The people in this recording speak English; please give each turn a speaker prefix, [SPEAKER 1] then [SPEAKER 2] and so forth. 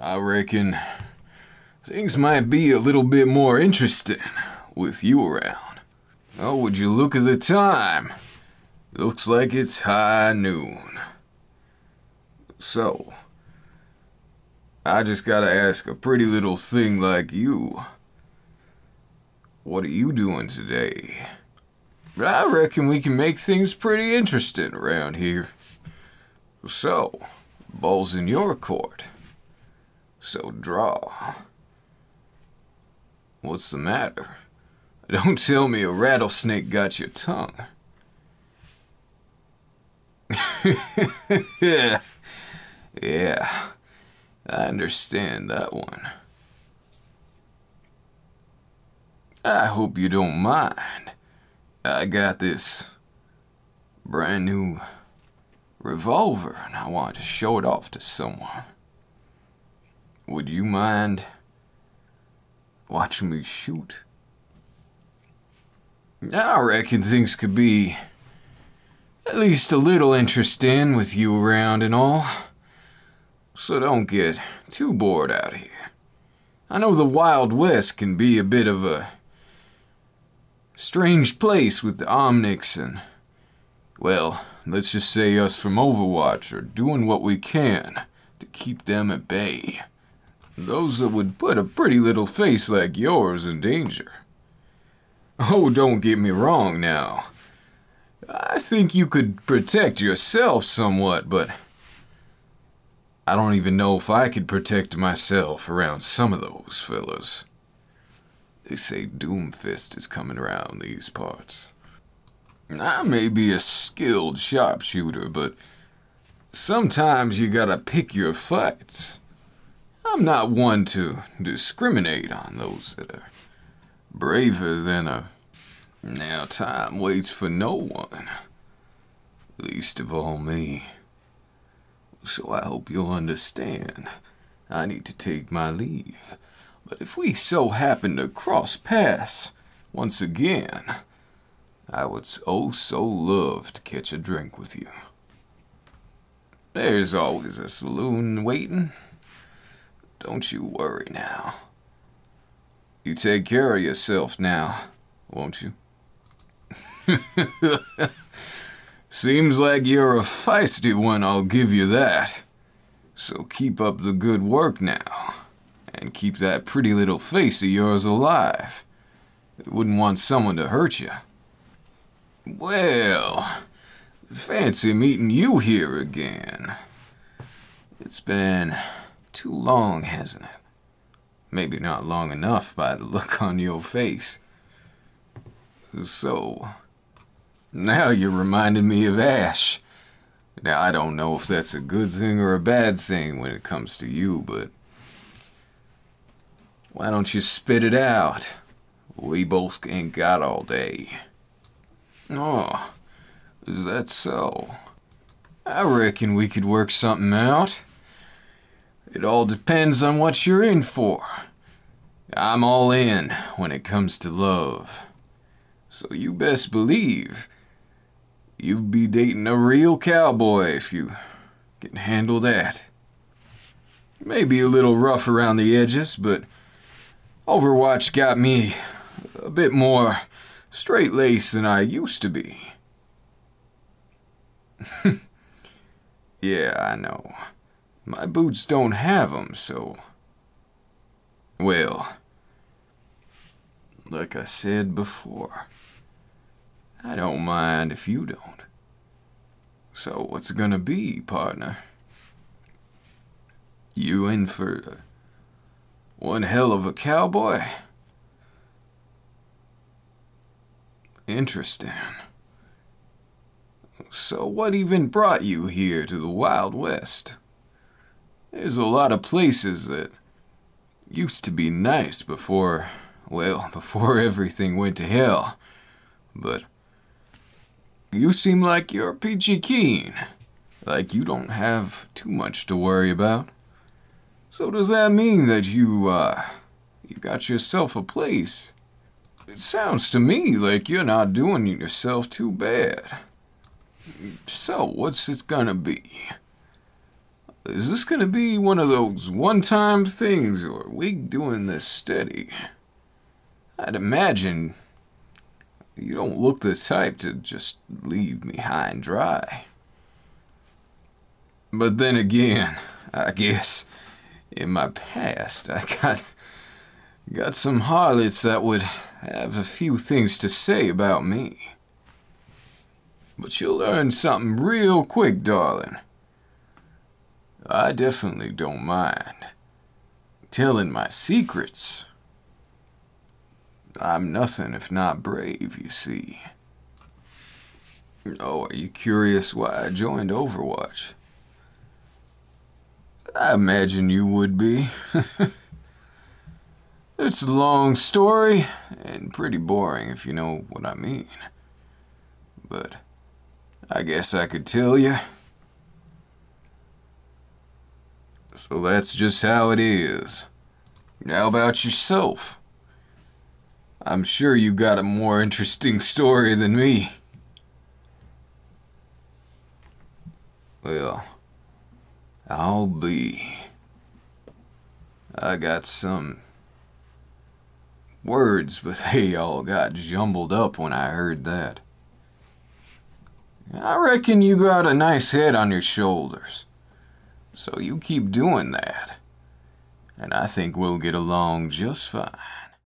[SPEAKER 1] I reckon things might be a little bit more interesting with you around. Oh, would you look at the time? Looks like it's high noon. So, I just gotta ask a pretty little thing like you. What are you doing today? I reckon we can make things pretty interesting around here. So, ball's in your court. So draw. What's the matter? Don't tell me a rattlesnake got your tongue. Yeah, I understand that one. I hope you don't mind. I got this brand new revolver and I want to show it off to someone. Would you mind watching me shoot? I reckon things could be at least a little interesting with you around and all. So don't get too bored out here. I know the Wild West can be a bit of a strange place with the Omnics and, well, let's just say us from Overwatch are doing what we can to keep them at bay. Those that would put a pretty little face like yours in danger. Oh, don't get me wrong now. I think you could protect yourself somewhat, but I don't even know if I could protect myself around some of those fellas. They say Doomfist is coming around these parts. I may be a skilled sharpshooter, but sometimes you gotta pick your fights. I'm not one to discriminate on those that are braver than a... Now time waits for no one, least of all me. So I hope you'll understand. I need to take my leave. But if we so happen to cross paths once again, I would so love to catch a drink with you. There's always a saloon waiting. Don't you worry now. You take care of yourself now, won't you? Seems like you're a feisty one, I'll give you that. So keep up the good work now. And keep that pretty little face of yours alive. I wouldn't want someone to hurt you. Well, fancy meeting you here again. It's been too long, hasn't it? Maybe not long enough by the look on your face. So, now you're reminding me of Ash. Now, I don't know if that's a good thing or a bad thing when it comes to you, but why don't you spit it out? We both ain't got all day. Oh, is that so? I reckon we could work something out. It all depends on what you're in for. I'm all in when it comes to love. So you best believe you'd be dating a real cowboy if you can handle that. Maybe a little rough around the edges, but Overwatch got me a bit more straight-laced than I used to be. Yeah, I know. My boots don't have 'em, so... Well, like I said before, I don't mind if you don't. So what's it gonna be, partner? You in for one hell of a cowboy? Interesting. So what even brought you here to the Wild West? There's a lot of places that used to be nice before, well, before everything went to hell. But you seem like you're peachy keen. Like you don't have too much to worry about. So does that mean that you got yourself a place? It sounds to me like you're not doing yourself too bad. So, what's it gonna be? Is this gonna be one of those one-time things, or are we doing this steady? I'd imagine you don't look the type to just leave me high and dry. But then again, I guess in my past I got some harlots that would have a few things to say about me. But you'll learn something real quick, darling. I definitely don't mind telling my secrets. I'm nothing if not brave, you see. Oh, are you curious why I joined Overwatch? I imagine you would be. It's a long story, and pretty boring if you know what I mean. But I guess I could tell you. So that's just how it is. How about yourself? I'm sure you got a more interesting story than me. Well, I'll be. I got some words, but they all got jumbled up when I heard that. I reckon you got a nice head on your shoulders. So you keep doing that, and I think we'll get along just fine.